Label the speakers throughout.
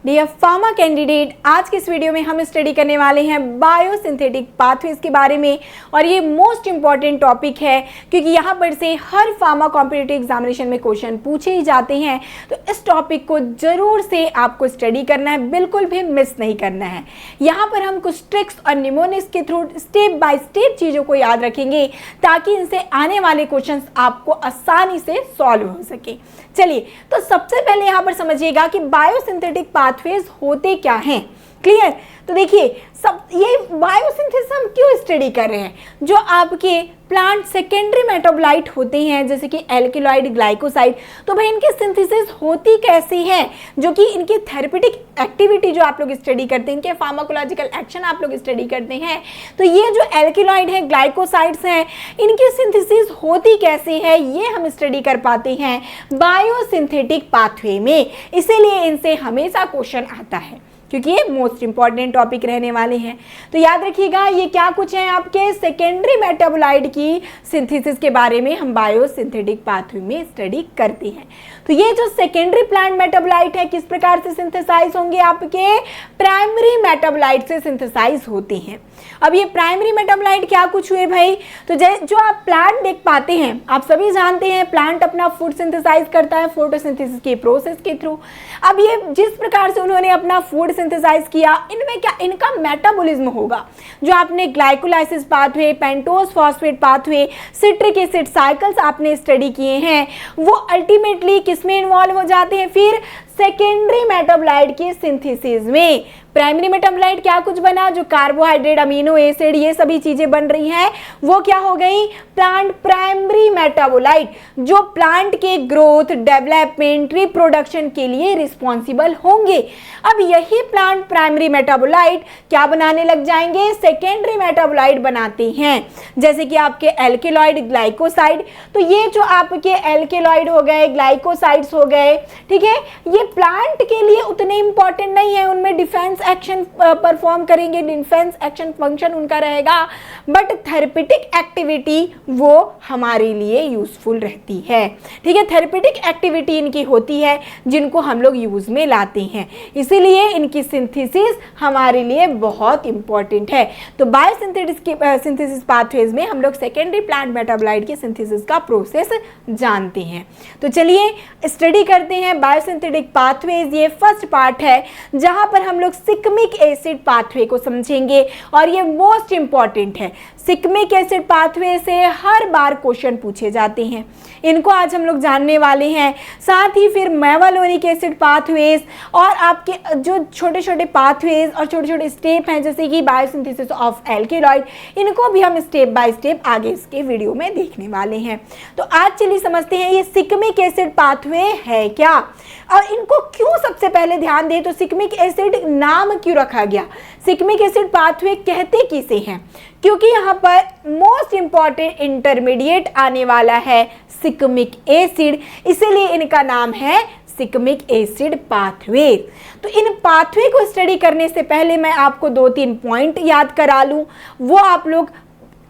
Speaker 1: Dear pharma candidate, आज के इस वीडियो में हम स्टडी करने वाले हैं बायोसिंथेटिक पाथवेज के बारे में। और ये मोस्ट इंपॉर्टेंट टॉपिक है क्योंकि यहाँ पर से हर फार्मा कॉम्पिटिटिव एग्जामिनेशन में क्वेश्चन पूछे ही जाते हैं। तो इस टॉपिक को जरूर से आपको स्टडी करना है, बिल्कुल भी मिस नहीं करना है। यहाँ पर हम कुछ ट्रिक्स और निमोनिक्स के थ्रू स्टेप बाय स्टेप चीज़ों को याद रखेंगे ताकि इनसे आने वाले क्वेश्चन आपको आसानी से सॉल्व हो सके। चलिए, तो सबसे पहले यहाँ पर समझिएगा कि बायोसिंथेटिक पाथवेज होते क्या हैं। क्लियर? तो देखिए, सब ये बायोसिंथेसिस हम क्यों स्टडी कर रहे हैं? जो आपके प्लांट सेकेंडरी मेटाबोलाइट होते हैं जैसे कि एल्केलॉइड, ग्लाइकोसाइड, तो भाई इनकी सिंथेसिस होती कैसी है, जो कि इनकी थेरेपेटिक एक्टिविटी जो आप लोग स्टडी करते हैं, इनके फार्माकोलॉजिकल एक्शन आप लोग स्टडी करते हैं। तो ये जो एल्केलॉइड है, ग्लाइकोसाइड्स हैं, इनकी सिंथेसिस होती कैसी है ये हम स्टडी कर पाते हैं बायोसिंथेटिक पाथवे में। इसीलिए इनसे हमेशा क्वेश्चन आता है क्योंकि ये मोस्ट इंपॉर्टेंट टॉपिक रहने वाले हैं। तो याद रखिएगा, ये क्या कुछ है आपके सेकेंडरी मेटाबोलाइट की सिंथेसिस के बारे में हम बायोसिंथेटिक पाथवे में स्टडी करते हैं। तो ये जो सेकेंडरी प्लांट मेटाबोलाइट है किस प्रकार से सिंथेसाइज होंगे? आपके प्राइमरी मेटाबोलाइट से सिंथेसाइज होते हैं। अब ये प्राइमरी मेटाबोलाइट क्या कुछ हुए भाई? तो जो आप प्लांट देख पाते हैं, आप सभी जानते हैं प्लांट अपना फूड सिंथेसाइज करता है फोटोसिंथेसिस के प्रोसेस के थ्रू। अब ये जिस प्रकार से उन्होंने अपना फूड सिंथेसाइज किया, इनमें क्या इनका मेटाबॉलिज्म होगा। जो आपने glycolysis pathway, pentose phosphate pathway, citric acid cycles आपने स्टडी किए हैं, वो अल्टीमेटली किसमें इन्वॉल्व हो जाते हैं? फिर सेकेंडरी मेटाबोलाइट की सिंथेसिस में। प्राइमरी मेटाबोलाइट क्या कुछ बना? जो कार्बोहाइड्रेट, अमीनो एसिड, ये सभी चीजें बन रही हैं, वो क्या हो गई? प्लांट प्राइमरी मेटाबोलाइट, जो प्लांट के ग्रोथ, डेवलपमेंट, रिप्रोडक्शन के लिए रिस्पॉन्सिबल होंगे। अब यही प्लांट प्राइमरी मेटाबोलाइट क्या बनाने लग जाएंगे? सेकेंडरी मेटाबोलाइट बनाते हैं, जैसे कि आपके एल्केलॉइड, ग्लाइकोसाइड। तो ये जो आपके एल्केलॉइड हो गए, ग्लाइकोसाइड्स हो गए, ठीक है, ये प्लांट के लिए उतने इंपॉर्टेंट नहीं है, उनमें डिफेंस एक्शन परफॉर्म करेंगे, डिफेंस एक्शन फंक्शन उनका रहेगा, बट थेरेपेटिक एक्टिविटी वो हमारे लिए यूजफुल रहती है। ठीक है, थेरेपेटिक एक्टिविटी इनकी होती है जिनको हम लोग यूज में लाते हैं, इसीलिए इनकी सिंथेसिस हमारे लिए बहुत इंपॉर्टेंट है। तो बायोसिंथेसिस पाथवेज में हम लोग सेकेंडरी प्लांट मेटाबोलाइट की सिंथेसिस का प्रोसेस जानते हैं। तो चलिए स्टडी करते हैं बायोसिंथेटिक पाथवेज। ये फर्स्ट पार्ट है जहां पर हम लोग सिकमिक एसिड पाथवे को समझेंगे और ये मोस्ट इंपॉर्टेंट है। सिकमिक एसिड पाथवे से हर बार क्वेश्चन पूछे जाते हैं, इनको आज हम लोग जानने वाले हैं। साथ ही फिर मेवालोनिक एसिड पाथवेज और आपके जो छोटे छोटे पाथवेज और छोटे छोटे स्टेप हैं जैसे कि बायोसिंथेसिस ऑफ एल्केलॉइड, इनको भी हम स्टेप बाय स्टेप आगे इसके वीडियो में देखने वाले हैं। तो आज चलिए समझते हैं ये सिकमिक एसिड पाथवे है क्या और इनको क्यों सबसे पहले ध्यान दें। तो सिकमिक एसिड नाम क्यों रखा गया? सिकमिक एसिड पाथवे कहते किसे हैं? क्योंकि यहाँ पर मोस्ट इंपॉर्टेंट इंटरमीडिएट आने वाला है सिकमिक एसिड, इसीलिए इनका नाम है सिकमिक एसिड पाथवे। तो इन पाथवे को स्टडी करने से पहले मैं आपको 2-3 पॉइंट याद करा लूँ, वो आप लोग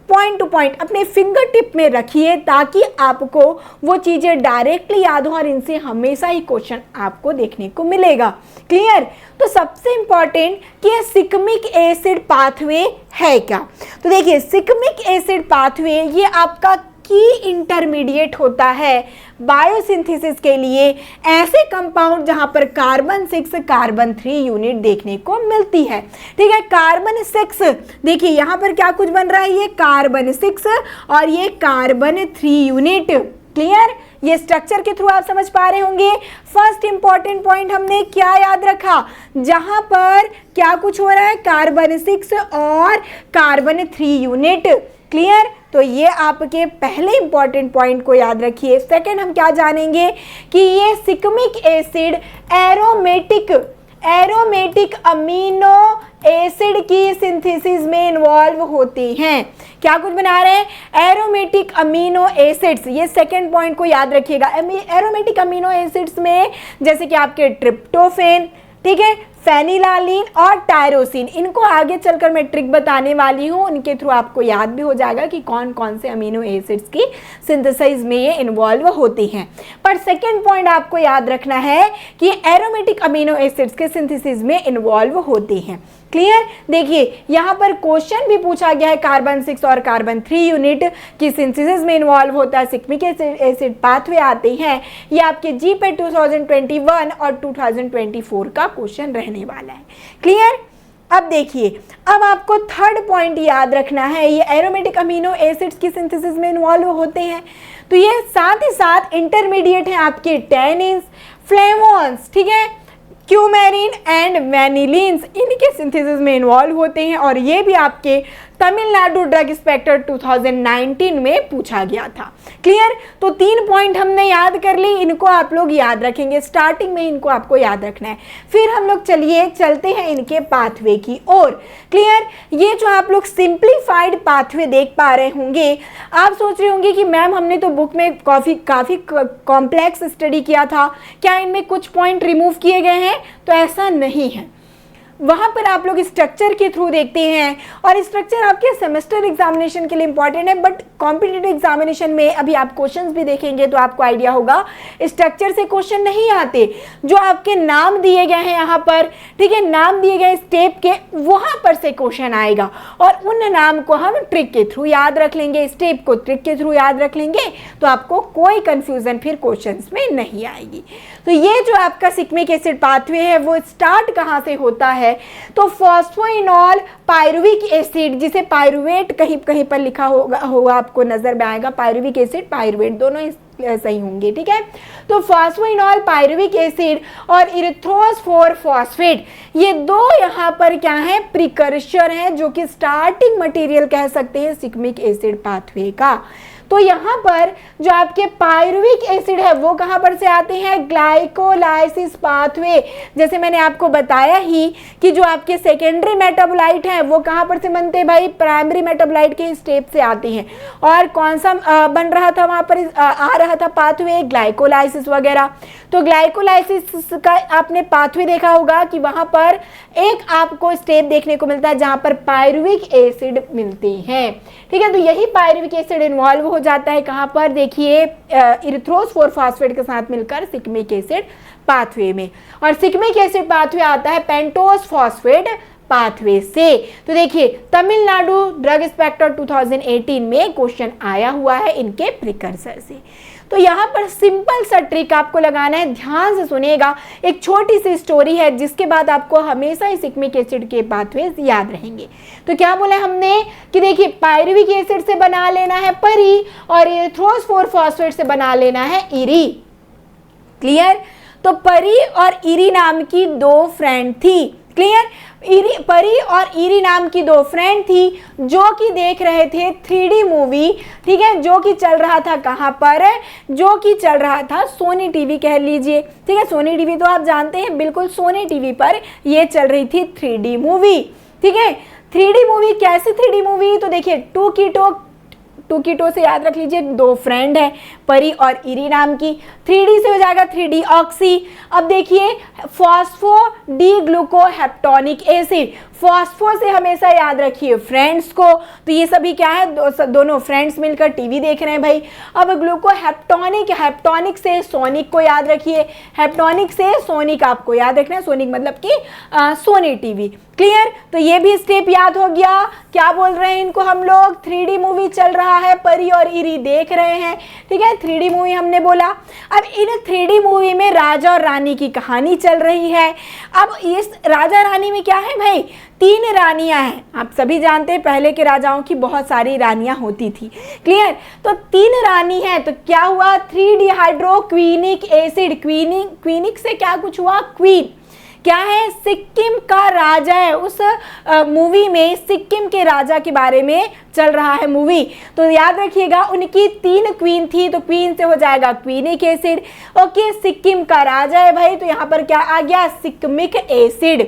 Speaker 1: पॉइंट टू पॉइंट अपने फिंगर टिप में रखिए ताकि आपको वो चीज़ें डायरेक्टली याद हो और इनसे हमेशा ही क्वेश्चन आपको देखने को मिलेगा। क्लियर? तो सबसे इंपॉर्टेंट कि ये सिकमिक एसिड पाथवे है क्या? तो देखिए, सिकमिक एसिड पाथवे ये आपका की इंटरमीडिएट होता है बायोसिंथेसिस के लिए ऐसे कंपाउंड जहां पर कार्बन 6 कार्बन 3 यूनिट देखने को मिलती है। ठीक है, कार्बन 6 देखिए यहां पर क्या कुछ बन रहा है? ये कार्बन 6 और ये कार्बन 3 यूनिट। क्लियर? ये स्ट्रक्चर के थ्रू आप समझ पा रहे होंगे। फर्स्ट इंपॉर्टेंट पॉइंट हमने क्या याद रखा? जहां पर क्या कुछ हो रहा है? कार्बन 6 और कार्बन 3 यूनिट। क्लियर? तो ये आपके पहले इंपॉर्टेंट पॉइंट को याद रखिए। सेकंड हम क्या जानेंगे कि ये shikimic acid aromatic amino acid की सिंथेसिस में इन्वॉल्व होते हैं। क्या कुछ बना रहे हैं? Aromatic amino acids. ये सेकंड पॉइंट को याद रखिएगा। एरोमेटिक अमीनो एसिड्स में जैसे कि आपके ट्रिप्टोफेन, ठीक है, फेनिलालीन और टायरोसिन। इनको आगे चलकर मैं ट्रिक बताने वाली हूँ, उनके थ्रू आपको याद भी हो जाएगा कि कौन कौन से अमीनो एसिड्स की सिंथेसाइज में ये इन्वॉल्व होते हैं। पर सेकेंड पॉइंट आपको याद रखना है कि एरोमेटिक अमीनो एसिड्स के सिंथेसिस में इन्वॉल्व होते हैं। क्लियर? देखिए यहाँ पर क्वेश्चन भी पूछा गया है, कार्बन 6 और कार्बन 3 यूनिट की सिंथेसिस में इन्वॉल्व होता है सिक्मिक एसिड पाथवे आते हैं। ये आपके जीपेट 2021 और 2024 का क्वेश्चन रहने वाला है। क्लियर? अब देखिए, अब आपको थर्ड पॉइंट याद रखना है, ये एरोमेटिक अमीनो एसिड्स की सिंथेसिस में इन्वॉल्व होते हैं, तो ये साथ ही साथ इंटरमीडिएट है आपके टैनिन्स, फ्लेवोन्स, ठीक है, क्यूमेरिन एंड वेनिलीन्स, इनके सिंथेसिस में इन्वॉल्व होते हैं। और ये भी आपके तमिलनाडु ड्रग इंस्पेक्टर 2019 में पूछा गया था। क्लियर? तो 3 पॉइंट हमने याद कर ली, इनको आप लोग याद रखेंगे, स्टार्टिंग में इनको आपको याद रखना है। फिर हम लोग चलते हैं इनके पाथवे की ओर। क्लियर? ये जो आप लोग सिंप्लीफाइड पाथवे देख पा रहे होंगे, आप सोच रहे होंगे कि मैम हमने तो बुक में काफ़ी कॉम्प्लेक्स स्टडी किया था, क्या इनमें कुछ पॉइंट रिमूव किए गए हैं? तो ऐसा नहीं है, वहाँ पर आप लोग स्ट्रक्चर के थ्रू देखते हैं, और स्ट्रक्चर आपके सेमेस्टर एग्जामिनेशन के लिए इंपॉर्टेंट है, बट कॉम्पिटिटिव एग्जामिनेशन में अभी आप क्वेश्चंस भी देखेंगे तो आपको आइडिया होगा स्ट्रक्चर से क्वेश्चन नहीं आते, जो आपके नाम दिए गए हैं यहाँ पर, ठीक है, नाम दिए गए स्टेप के, वहाँ पर से क्वेश्चन आएगा, और उन नाम को हम ट्रिक के थ्रू याद रख लेंगे, स्टेप को ट्रिक के थ्रू याद रख लेंगे, तो आपको कोई कन्फ्यूजन फिर क्वेश्चन में नहीं आएगी। तो ये जो आपका सिक्मिक एसिड पाथवे है वो स्टार्ट कहाँ से होता है? तो फॉस्फोइनॉल पायरुविक एसिड, जिसे पायरुवेट कहीं पर लिखा होगा आपको नजर में आएगा, पायरुविक एसिड पायरुवेट दोनों सही होंगे, ठीक है। तो फॉस्फोइनॉल पायरुविक एसिड और इरिथ्रोस 4 फॉस्फेट, ये दो यहाँ पर क्या है? प्रिकर्सर हैं, जो कि स्टार्टिंग मटेरियल कह सकते हैं सिक्मिक एसिड पाथवे का। तो यहाँ पर जो आपके पायरुविक एसिड है वो कहाँ पर से आते हैं? Glycolysis pathway. जैसे मैंने आपको बताया ही कि जो आपके सेकेंडरी मेटाबोलाइट हैं वो कहाँ पर से बनते हैं भाई? प्राइमरी मेटाबोलाइट के स्टेप से आते हैं। और कौन सा बन रहा था वहाँ पर, आ रहा था पाथवे? ग्लाइकोलाइसिस वगैरह। तो ग्लाइकोलाइसिस का आपने पाथवे देखा होगा कि वहाँ पर एक आपको स्टेप देखने को मिलता है जहाँ पर पायरुविक एसिड मिलते हैं, ठीक है। तो यही पायरुविक एसिड इन्वॉल्व हो जाता है कहाँ पर? देखिए इरिथ्रोस 4 फॉस्फेट के साथ मिलकर सिक्मिक एसिड पाथवे में, और सिक्मिक एसिड पाथवे आता है पेंटोस फॉस्फेट पाथवे से। तो देखिए तमिलनाडु ड्रग इंस्पेक्टर 2018 में क्वेश्चन आया हुआ है इनके प्रिकर्सर से। तो यहाँ पर सिंपल सा ट्रिक आपको लगाना है, ध्यान से सुनिएगा। एक छोटी सी स्टोरी है जिसके बाद आपको हमेशा ही सिक्मिक एसिड के पाथवेज याद रहेंगे। तो क्या बोला हमने कि देखिए पायरुविक एसिड से बना लेना है परी, और इरिथ्रोस 4 फॉस्फेट से बना लेना है इरी। क्लियर? तो परी और इरी नाम की 2 फ्रेंड थी। क्लियर? परी और इरी नाम की 2 फ्रेंड थी जो कि देख रहे थे 3D मूवी, ठीक है, जो कि चल रहा था कहाँ पर? जो कि चल रहा था सोनी टीवी कह लीजिए, ठीक है। सोनी टीवी तो आप जानते हैं, बिल्कुल सोनी टीवी पर ये चल रही थी 3D मूवी, ठीक है। 3D मूवी, कैसी 3D मूवी? तो देखिए टू कीटो से याद रख लीजिए, 2 फ्रेंड है परी और इरी नाम की। 3D से हो जाएगा 3D ऑक्सी। अब देखिए फॉस्फो डी ग्लूकोहेप्टोनिक एसिड, फॉस्फो से हमेशा याद रखिए फ्रेंड्स को, तो ये सभी क्या है? दोनों फ्रेंड्स मिलकर टीवी देख रहे हैं भाई। अब ग्लूकोहेप्टोनिक, हेप्टोनिक से सोनिक को याद रखिए, हेप्टोनिक से सोनिक आपको याद रखना है, सोनिक मतलब कि सोनी टीवी। क्लियर? तो ये भी स्टेप याद हो गया। क्या बोल रहे हैं इनको हम लोग? 3D मूवी चल रहा है, परी और इरी देख रहे हैं, ठीक है, 3D मूवी हमने बोला। अब इन 3D मूवी में राजा और रानी की कहानी चल रही है। अब इस राजा रानी में क्या है भाई? 3 रानियां हैं। आप सभी जानते हैं पहले के राजाओं की बहुत सारी रानियां होती थी। क्लियर? तो 3 रानी है, तो क्या हुआ? 3-डिहाइड्रोक्विनिक एसिड, क्विनिक से क्या कुछ हुआ? क्वीन क्या है? सिक्किम का राजा है। उस मूवी में सिक्किम के राजा के बारे में चल रहा है मूवी, तो याद रखिएगा उनकी 3 क्वीन थी, तो क्वीन से हो जाएगा क्विनिक एसिड। ओके, सिक्किम का राजा है भाई, तो यहाँ पर क्या आ गया? सिक्मिक एसिड।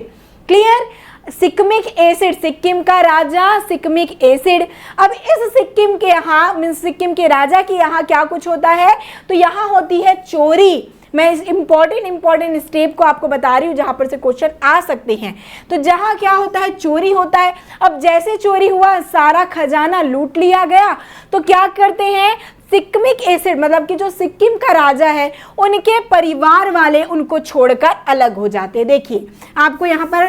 Speaker 1: क्लियर? सिक्मिक एसिड, सिक्किम का राजा, सिक्मिक एसिड। अब इस सिक्किम के यहाँ मीन्स सिक्किम के राजा के यहाँ क्या कुछ होता है? तो यहाँ होती है चोरी। मैं इस इंपॉर्टेंट स्टेप को आपको बता रही हूँ जहां पर से क्वेश्चन आ सकते हैं। तो जहां क्या होता है, चोरी होता है। अब जैसे चोरी हुआ, सारा खजाना लूट लिया गया, तो क्या करते हैं, सिक्किमिक एसिड मतलब कि जो सिक्किम का राजा है उनके परिवार वाले उनको छोड़कर अलग हो जाते हैं। देखिए आपको यहाँ पर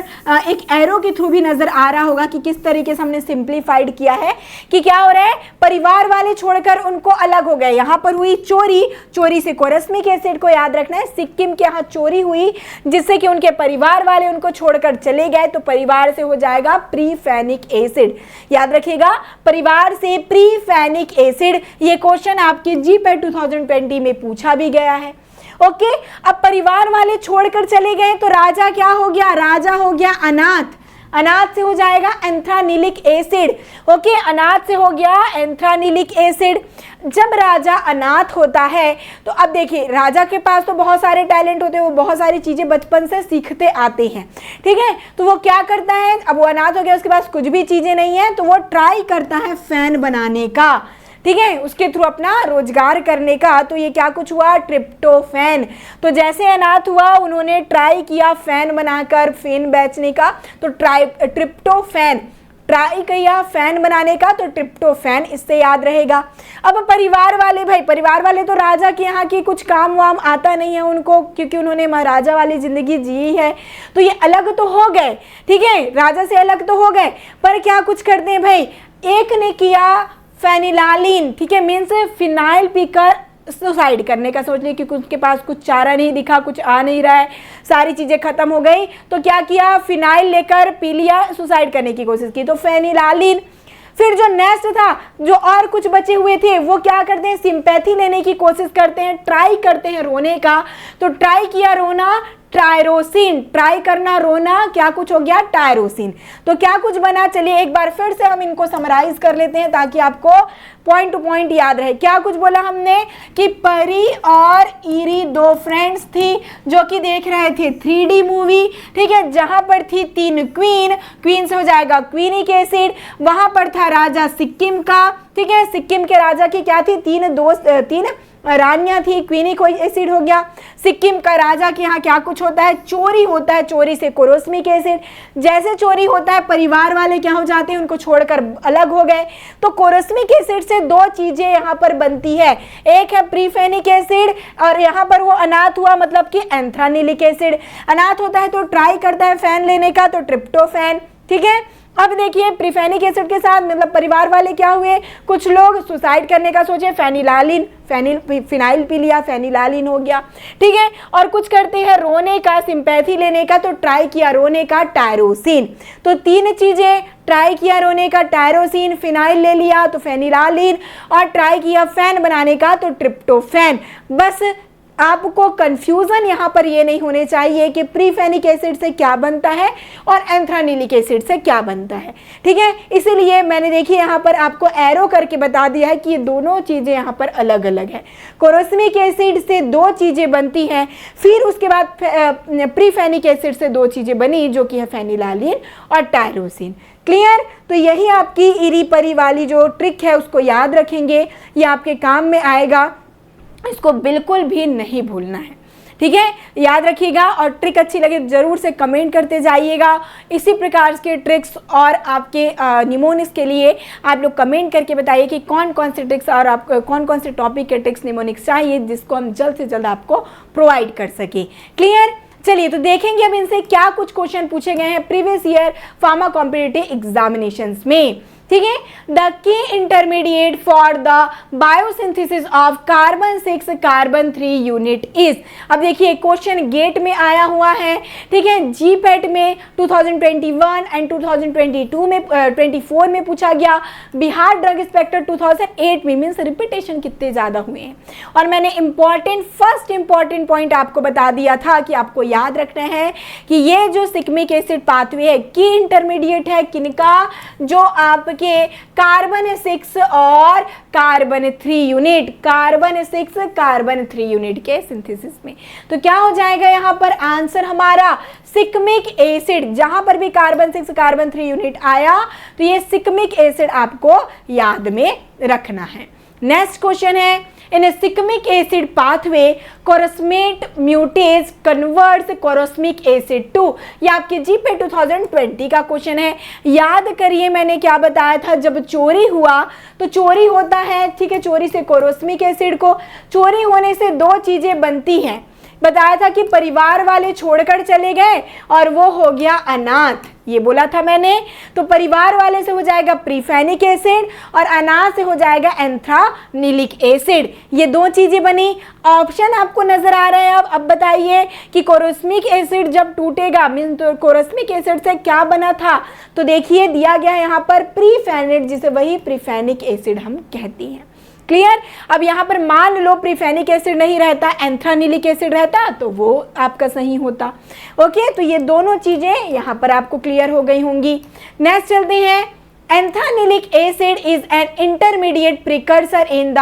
Speaker 1: एक एरो के थ्रू भी नजर आ रहा होगा कि किस तरीके से हमने सिंप्लीफाइड किया है कि क्या हो रहा है, परिवार वाले छोड़कर उनको अलग हो गए। यहाँ पर हुई चोरी, चोरी से कोरस्मिक एसिड को याद रखना है, सिक्किम के यहाँ चोरी हुई जिससे कि उनके परिवार वाले उनको छोड़कर चले गए, तो परिवार से हो जाएगा प्रीफेनिक एसिड। याद रखिएगा, परिवार से प्रीफेनिक एसिड। ये क्वेश्चन आपके जीपैट 2020 में पूछा भी गया है। ओके, अब परिवार वाले छोड़कर चले गए तो राजा क्या हो गया, राजा हो गया अनाथ। अनाथ से हो जाएगा एंथ्रानिलिक एसिड। ओके, अनाथ से हो गया एंथ्रानिलिक एसिड। जब राजा अनाथ होता है तो अब देखिए, राजा के पास तो बहुत सारे टैलेंट होते हैं, वो बहुत सारी चीजें बचपन से सीखते आते हैं, ठीक है। तो वो क्या करता है, अब वो अनाथ हो गया, उसके पास कुछ भी चीजें नहीं है, तो वो ट्राई करता है फैन बनाने का, ठीक है, उसके थ्रू अपना रोजगार करने का। तो ये क्या कुछ हुआ, ट्रिप्टोफैन। तो जैसे अनाथ हुआ, उन्होंने ट्राई किया फैन बनाकर फैन बेचने का, तो ट्रिप्टोफैन ट्राई किया फैन बनाने का, तो ट्रिप्टोफैन, इससे याद रहेगा। अब परिवार वाले, भाई परिवार वाले तो राजा के यहाँ की कुछ काम वाम आता नहीं है उनको, क्योंकि उन्होंने महाराजा वाली जिंदगी जी है, तो ये अलग तो हो गए, ठीक है, राजा से अलग तो हो गए, पर क्या कुछ करते हैं भाई, एक ने किया फेनिलालिन, ठीक है, मीन्स फिनाइल पीकर सुसाइड करने का सोच लिया, क्योंकि उसके पास कुछ चारा नहीं दिखा, कुछ आ नहीं रहा है, सारी चीजें खत्म हो गई, तो क्या किया, फिनाइल लेकर पी लिया, सुसाइड करने की कोशिश की, तो फेनिलालिन। फिर जो नेक्स्ट था, जो और कुछ बचे हुए थे, वो क्या करते हैं, सिंपैथी लेने की कोशिश करते हैं, ट्राई करते हैं रोने का, तो ट्राई किया रोना, टायरोसिन, ट्राई करना रोना, क्या कुछ हो गया, टायरोसिन। तो क्या कुछ बना, चलिए एक बार फिर से हम इनको समराइज कर लेते हैं ताकि आपको पॉइंट टू पॉइंट याद रहे। क्या कुछ बोला हमने कि परी और ईरी दो फ्रेंड्स थी जो कि देख रहे थे 3D मूवी, ठीक है, जहां पर थी 3 क्वीन, क्वीन से हो जाएगा क्वीनिक एसिड। वहां पर था राजा सिक्किम का, ठीक है, सिक्किम के राजा की क्या थी, 3 दोस्त, 3 रानियां थी, क्वीनिक एसिड हो गया। सिक्किम का राजा के यहाँ क्या कुछ होता है, चोरी होता है, चोरी से कोरोस्मिक एसिड। जैसे चोरी होता है, परिवार वाले क्या हो जाते हैं, उनको छोड़कर अलग हो गए, तो कोरोस्मिक एसिड से 2 चीजें यहाँ पर बनती है, एक है प्रीफेनिक एसिड और यहाँ पर वो अनाथ हुआ मतलब कि एंथ्रानिलिक एसिड। अनाथ होता है तो ट्राई करता है फैन लेने का, तो ट्रिप्टोफैन, ठीक है। अब देखिए प्रीफेनिक एसिड के साथ मतलब परिवार वाले क्या हुए, कुछ लोग सुसाइड करने का सोचे, फेनिलालिन, फिनाइल पी लिया, फेनिलालिन हो गया, ठीक है। और कुछ करते हैं रोने का, सिंपैथी लेने का, तो ट्राई किया रोने का, टायरोसिन। तो 3 चीजें, ट्राई किया रोने का, टायरोसिन, फिनाइल ले लिया तो फेनिलालिन, और ट्राई किया फैन बनाने का तो ट्रिप्टोफैन। बस आपको कंफ्यूजन यहाँ पर ये नहीं होने चाहिए कि प्रीफेनिक एसिड से क्या बनता है और एंथ्रानिलिक एसिड से क्या बनता है, ठीक है। इसीलिए मैंने देखिए यहाँ पर आपको एरो करके बता दिया है कि ये दोनों चीजें यहाँ पर अलग अलग है। कोरोस्मिक एसिड से 2 चीजें बनती हैं, फिर उसके बाद प्रीफेनिक एसिड से 2 चीजें बनी जो कि है फेनिलालिन और टायरोसिन। क्लियर। तो यही आपकी इरी परी वाली जो ट्रिक है उसको याद रखेंगे, ये आपके काम में आएगा, इसको बिल्कुल भी नहीं भूलना है, ठीक है, याद रखिएगा। और ट्रिक अच्छी लगे जरूर से कमेंट करते जाइएगा। इसी प्रकार के ट्रिक्स और आपके निमोनिक्स के लिए आप लोग कमेंट करके बताइए कि कौन कौन से ट्रिक्स और आप कौन कौन से टॉपिक के ट्रिक्स निमोनिक्स चाहिए जिसको हम जल्द से जल्द आपको प्रोवाइड कर सके। क्लियर। चलिए तो देखेंगे अब इनसे क्या कुछ क्वेश्चन पूछे गए हैं previous year pharma competitive examinations में, ठीक है। The key intermediate for the biosynthesis of carbon 6 carbon 3 unit is. अब देखिए क्वेश्चन गेट में आया हुआ है, ठीक है, जीपैट में 2021 एंड 2022 में 24 में पूछा गया, बिहार ड्रग इंस्पेक्टर 2008 में, मीन्स रिपीटेशन कितने ज्यादा हुए हैं। और मैंने फर्स्ट इंपॉर्टेंट पॉइंट आपको बता दिया था कि आपको याद रखना है कि ये जो सिक्मिक एसिड पाथवे है की इंटरमीडिएट है किनका, जो आप के कार्बन 6 और carbon 3 unit, carbon 6 carbon 3 unit के सिंथेसिस में। तो क्या हो जाएगा यहाँ पर आंसर हमारा सिक्मिक एसिड। जहां पर भी कार्बन 6 कार्बन 3 यूनिट आया तो ये सिक्मिक एसिड आपको याद में रखना है। नेक्स्ट क्वेश्चन है in shikimic acid pathway chorismate mutase converts chorismic acid to. ये आपके जीपे 2020 का क्वेश्चन है। याद करिए मैंने क्या बताया था, जब चोरी हुआ तो चोरी होता है, ठीक है, चोरी से कोरसमिक एसिड को, चोरी होने से दो चीजें बनती हैं। बताया था कि परिवार वाले छोड़कर चले गए और वो हो गया अनाथ, ये बोला था मैंने। तो परिवार वाले से हो जाएगा प्रीफेनिक एसिड और अनाथ से हो जाएगा एंथ्रानिलिक एसिड, ये दो चीजें बनी। ऑप्शन आपको नजर आ रहा है। अब बताइए कि कोरसमिक एसिड जब टूटेगा मीन तो कोरसमिक एसिड से क्या बना था, तो देखिए दिया गया है यहाँ पर प्रीफेनेट, जिसे वही प्रीफेनिक एसिड हम कहते हैं। क्लियर। अब यहाँ पर मान लो प्रीफेनिक एसिड नहीं रहता, एंथ्रानिलिक एसिड रहता, तो वो आपका सही होता। ओके, तो ये दोनों चीजें यहाँ पर आपको क्लियर हो गई होंगी। नेक्स्ट चलते हैं। Anthranilic acid is an intermediate precursor in the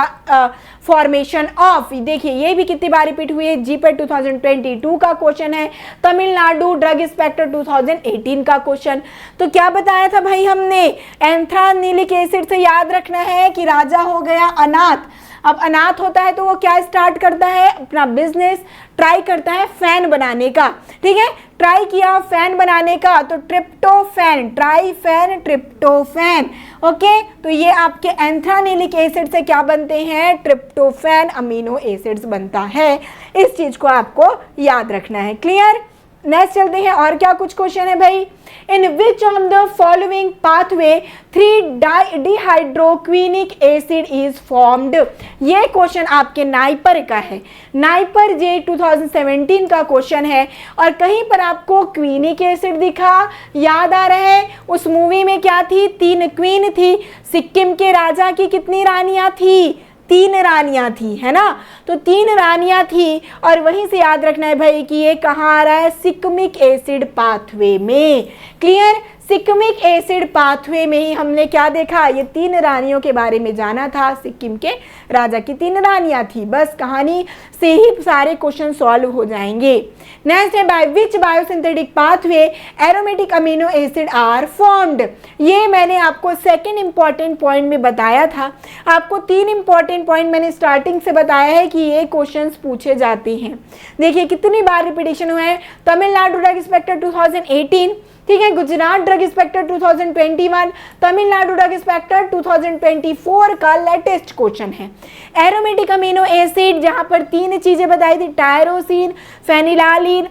Speaker 1: formation of, देखिए ये भी कितनी बार रिपीट हुई है, जीपेट 2022 का क्वेश्चन है, तमिलनाडु ड्रग इंस्पेक्टर 2018 का क्वेश्चन। तो क्या बताया था भाई हमने, एंथ्रानिलिक एसिड से याद रखना है कि राजा हो गया अनाथ। अब अनाथ होता है तो वो क्या स्टार्ट करता है, अपना बिजनेस ट्राई करता है फैन बनाने का, ठीक है, ट्राई किया फैन बनाने का, तो ट्रिप्टोफैन, ट्राइफैन ट्रिप्टोफैन। ओके, तो ये आपके एंथ्रानिलिक एसिड से क्या बनते हैं, ट्रिप्टोफैन अमीनो एसिड्स बनता है। इस चीज को आपको याद रखना है। क्लियर। नेक्स्ट चलते हैं, और क्या कुछ क्वेश्चन है भाई। In which of the following pathway three dehydroquinic acid is formed. ये क्वेश्चन आपके नाइपर का है, नाइपर जे 2017 का क्वेश्चन है। और कहीं पर आपको क्विनिक एसिड दिखा, याद आ रहा है उस मूवी में क्या थी, 3 क्वीन थी। सिक्किम के राजा की कितनी रानियां थी, 3 रानियां थी, है ना। तो 3 रानियां थी और वहीं से याद रखना है भाई कि ये कहाँ आ रहा है, सिकमिक एसिड पाथवे में। क्लियर। सिकमिक एसिड पाथवे में ही हमने क्या देखा, ये 3 रानियों के बारे में जाना था। सिक्किम के राजा की 3 रानियां थी, बस कहानी से ही सारे क्वेश्चन सॉल्व हो जाएंगे। नेक्स्ट है, by which biosynthetic pathway aromatic amino acid are formed. ये मैंने आपको सेकंड इंपॉर्टेंट पॉइंट में बताया था। आपको 3 इंपॉर्टेंट पॉइंट मैंने स्टार्टिंग से बताया है कि ये क्वेश्चंस पूछे जाते हैं। देखिए कितनी बार रिपीटेशन हुआ है, तमिलनाडु ड्रग इंस्पेक्टर 2018, ठीक है, Gujarat drug inspector 2021, Tamil Nadu drug inspector 2024 का लेटेस्ट क्वेश्चन है। एरोमेटिक अमीनो एसिड जहां पर 3 चीजें बताई थी, टायरोसिन, फेनिलालिन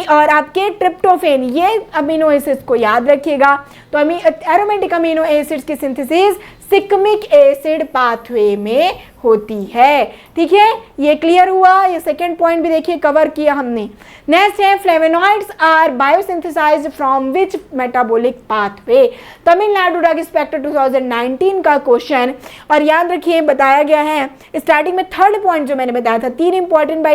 Speaker 1: और आपके ट्रिप्टोफेन, ये अमीनो एसिड्स को याद रखिएगा। तो एरोमेटिक अमीनो एसिड्स की सिंथेसिस सिकमिक एसिड पाथवे में होती है। ठीक है, ये क्लियर हुआ। ये सेकेंड पॉइंट भी देखिए कवर किया हमने। नेक्स्ट है, flavonoids are biosynthesized from which metabolic pathway. Tamil Nadu drug inspector 2019 का क्वेश्चन। और याद रखिए बताया गया है स्टार्टिंग में थर्ड पॉइंट जो मैंने बताया था, 3 इंपॉर्टेंट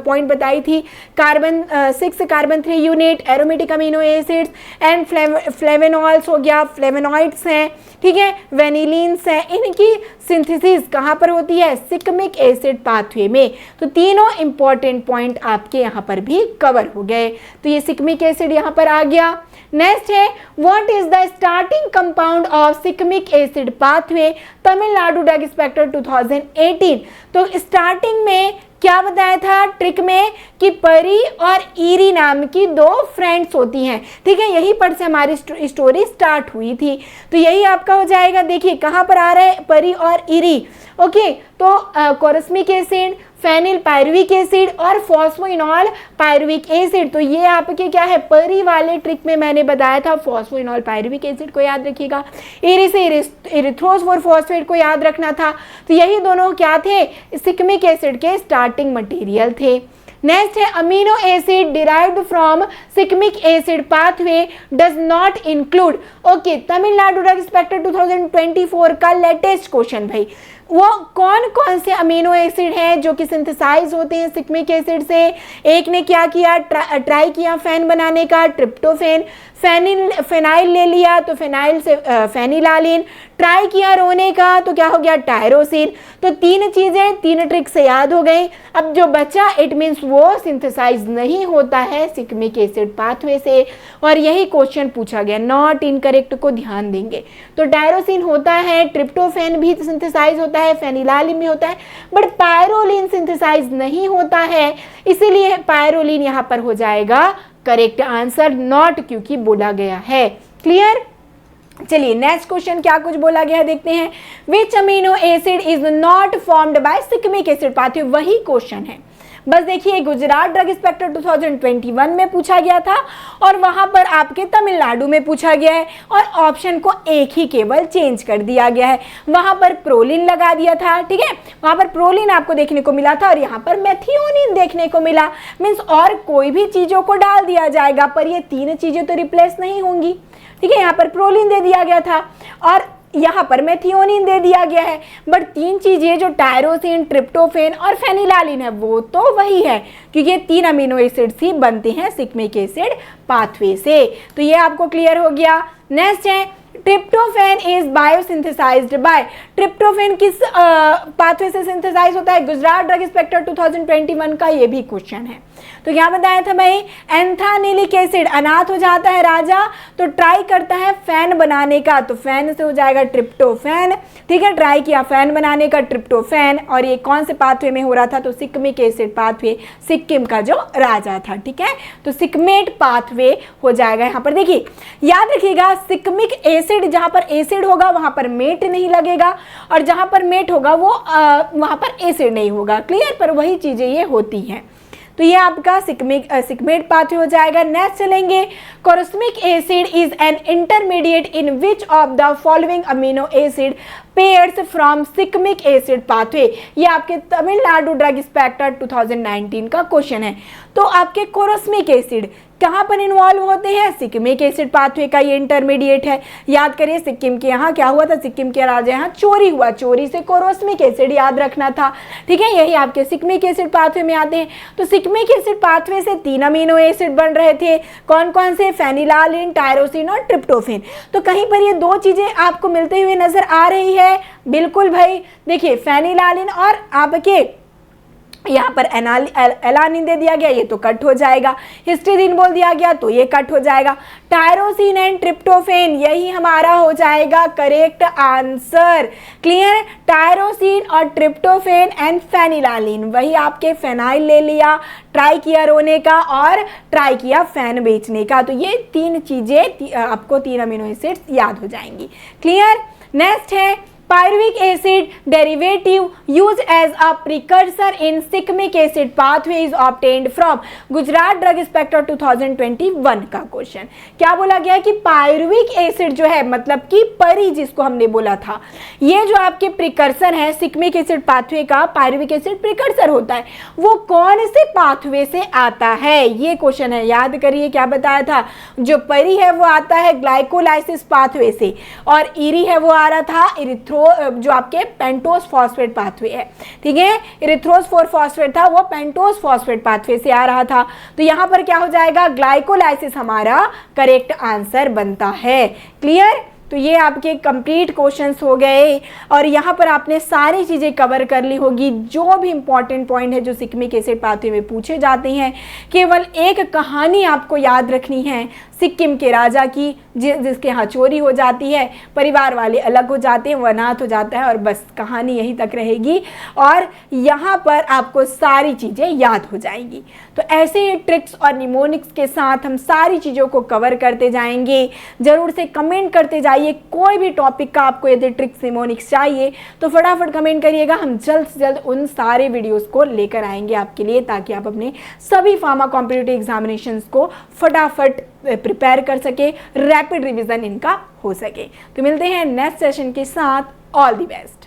Speaker 1: पॉइंट बताई थी, carbon 6 carbon 3 unit, aromatic amino acids and flavonoids हो गया, फ्लेवोनॉइड्स हैं, ठीक है, वेनिलीन्स हैं। इनकी सिंथेसिस कहाँ पर होती है, सिकमिक एसिड पाथवे में। तो तीनों इंपॉर्टेंट पॉइंट आपके यहाँ पर भी कवर हो गए। तो ये सिकमिक एसिड यहाँ पर आ गया। नेक्स्ट है, what is the starting compound of shikimic acid pathway, Tamil Nadu drug inspector 2018। तो स्टार्टिंग में क्या बताया था ट्रिक में कि परी और ईरी नाम की 2 फ्रेंड्स होती हैं, ठीक है, यहीं पर से हमारी स्टोरी स्टार्ट हुई थी। तो यही आपका हो जाएगा। देखिए कहाँ पर आ रहा है, परी और ईरी। ओके, तो कोरसमिक एसिड, फेनिल पायरुविक एसिड और फॉस्फोइनॉल पायरुविक एसिड। तो ये आपके क्या है, परी वाले ट्रिक में मैंने बताया था फॉस्फोइनॉल पायरुविक एसिड को याद रखिएगा, ईरी से इरिथ्रोस 4-फॉस्फेट को याद रखना था। तो यही दोनों क्या थे, सिकमिक एसिड के स्टार्टिंग मटेरियल थे। नेक्स्ट है, amino acid derived from shikimic acid pathway does not include. Okay, Tamil Nadu drug inspector 2024 का लेटेस्ट क्वेश्चन भाई, वो कौन कौन से अमीनो एसिड हैं जो कि सिंथेसाइज होते हैं सिकमिक एसिड से। एक ने क्या किया, ट्राई किया फैन बनाने का, ट्रिप्टोफेन, फेनाइल ले लिया तो फेनाइल से फेनिलालिन, ट्राई किया रोने का तो क्या हो गया टायरोसिन। तो 3 चीजें 3 ट्रिक से याद हो गई। अब जो बचा इट मीन्स वो सिंथेसाइज नहीं होता है सिकमिक एसिड पाथवे से, और यही क्वेश्चन पूछा गया, नॉट इनकरेक्ट को ध्यान देंगे। तो टायरोसिन होता है, ट्रिप्टोफैन भी सिंथेसाइज होता है, फेनिलालिन भी होता है, बट पायरोलिन सिंथेसाइज नहीं होता है, इसीलिए पायरोलिन यहाँ पर हो जाएगा करेक्ट आंसर, नॉट क्योंकि बोला गया है। क्लियर? चलिए नेक्स्ट क्वेश्चन क्या कुछ बोला गया है देखते हैं। Which amino acid is not formed by shikimic acid pathway, वही क्वेश्चन है। बस देखिए गुजरात ड्रग इंस्पेक्टर 2021 में पूछा गया था और वहां पर आपके तमिलनाडु में पूछा गया है, और ऑप्शन को एक ही केवल चेंज कर दिया गया है। वहां पर प्रोलिन लगा दिया था, ठीक है, वहां पर प्रोलिन आपको देखने को मिला था और यहाँ पर मेथियोनिन देखने को मिला। मीन्स और कोई भी चीजों को डाल दिया जाएगा, पर ये 3 चीजें तो रिप्लेस नहीं होंगी, ठीक है। यहाँ पर प्रोलिन दे दिया गया था और यहाँ पर मेथियोनिन दे दिया गया है, बट 3 चीजें जो टायरोसिन, ट्रिप्टोफेन और फेनिलालिन है वो तो वही है, क्योंकि ये 3 अमीनो एसिड्स ही बनते हैं सिकमिक एसिड पाथवे से। तो ये आपको क्लियर हो गया। नेक्स्ट है tryptophan is biosynthesised bye, tryptophan किस पाथवे से सिंथेसाइज होता है? गुजरात ड्रग इंस्पेक्टर 2021 का ये भी क्वेश्चन है। तो क्या बताया था भाई, एंथानिलिक एसिड, अनाथ हो जाता है राजा तो ट्राई करता है फैन बनाने का, तो फैन से हो जाएगा ट्रिप्टोफैन, ठीक है, ट्राई किया फैन बनाने का ट्रिप्टोफैन, और ये कौन से पाथवे में हो रहा था? तो सिकमिक एसिड पाथवे, सिक्किम का जो राजा था, ठीक है, तो सिकमेट पाथवे हो जाएगा। यहाँ पर देखिए याद रखिएगा, सिकमिक एसिड जहां पर एसिड होगा वहां पर मेट नहीं लगेगा, और जहां पर मेट होगा वो वहां पर एसिड नहीं होगा। क्लियर? पर वही चीजें ये होती हैं। तो ये आपका सिकमेट पाथवे हो जाएगा। नेक्स्ट चलेंगे, chorismic acid is an intermediate in which of the following amino acid pairs from shikimic acid pathway. ये आपके तमिलनाडु ड्रग इंस्पेक्टर 2019 का क्वेश्चन है। तो आपके कोरोस्मिक एसिड कहाँ पर इन्वॉल्व होते हैं? सिकमिक एसिड पाथवे का ये इंटरमीडिएट है। याद करिए सिक्किम के यहाँ क्या हुआ था, सिक्किम के राजा यहाँ चोरी हुआ, चोरी से कोरोस्मिक एसिड याद रखना था, ठीक है, यही आपके सिकमिक एसिड पाथवे में आते हैं। तो सिकमिक एसिड पाथवे से 3 अमीनो एसिड बन रहे थे, कौन कौन से? फेनिलालिन, टायरोसिन और ट्रिप्टोफेन। तो कहीं पर ये 2 चीजें आपको मिलते हुए नजर आ रही है? बिल्कुल भाई, देखिए फेनिलालिन और आपके यहाँ पर एलानिन दे दिया गया, ये तो कट हो जाएगा, हिस्टीडीन बोल दिया गया तो ये कट हो जाएगा। टायरोसिन एंड ट्रिप्टोफेन, यही हमारा हो जाएगा करेक्ट आंसर। क्लियर? टायरोसिन और ट्रिप्टोफेन एंड फेनिलालिन, वही आपके फेनाइल ले लिया, ट्राई किया रोने का और ट्राई किया फैन बेचने का। तो ये 3 चीजें आपको 3 अमीनो एसिड याद हो जाएंगी। क्लियर? नेक्स्ट है Pyruvic acid derivative used as a precursor in cyclic acid pathway is obtained from Gujarat drug inspector 2021 का क्वेश्चन। क्या बोला गया कि पायरुविक एसिड जो है, मतलब कि परी जिसको हमने बोला था, ये जो आपके प्रिकर्सर है सिकमिक एसिड पाथवे का, पायरुविक एसिड प्रिकर्सर होता है, वो कौन से पाथवे से आता है? ये क्वेश्चन है। याद करिए क्या बताया था, जो परी है वो आता है ग्लाइकोलाइसिस पाथवे से, और इरी है वो आ रहा था जो आपके पेंटोस फॉस्फेट पाथवे है, ठीक है, इरिथ्रोस 4 फॉस्फेट था वो पेंटोस फॉस्फेट पाथवे से आ रहा था। तो यहां पर क्या हो जाएगा, ग्लाइकोलाइसिस हमारा करेक्ट आंसर बनता है। क्लियर? तो ये आपके कंप्लीट क्वेश्चंस हो गए, और यहाँ पर आपने सारी चीज़ें कवर कर ली होगी। जो भी इंपॉर्टेंट पॉइंट है जो सिकमिक एसिड पाथवे में पूछे जाते हैं, केवल एक कहानी आपको याद रखनी है सिक्किम के राजा की, जिसके यहाँ चोरी हो जाती है, परिवार वाले अलग हो जाते हैं, वो अनाथ हो जाता है, और बस कहानी यहीं तक रहेगी, और यहाँ पर आपको सारी चीज़ें याद हो जाएंगी। तो ऐसे ही ट्रिक्स और निमोनिक्स के साथ हम सारी चीज़ों को कवर करते जाएंगे। ज़रूर से कमेंट करते जाइए, कोई भी टॉपिक का आपको यदि ट्रिक्स निमोनिक्स चाहिए तो फटाफट कमेंट करिएगा, हम जल्द से जल्द उन सारे वीडियोज़ को लेकर आएंगे आपके लिए, ताकि आप अपने सभी फार्मा कॉम्पिटिटिव एग्जामिनेशंस को फटाफट प्रिपेयर कर सके, रैपिड रिवीजन इनका हो सके। तो मिलते हैं नेक्स्ट सेशन के साथ। All the best.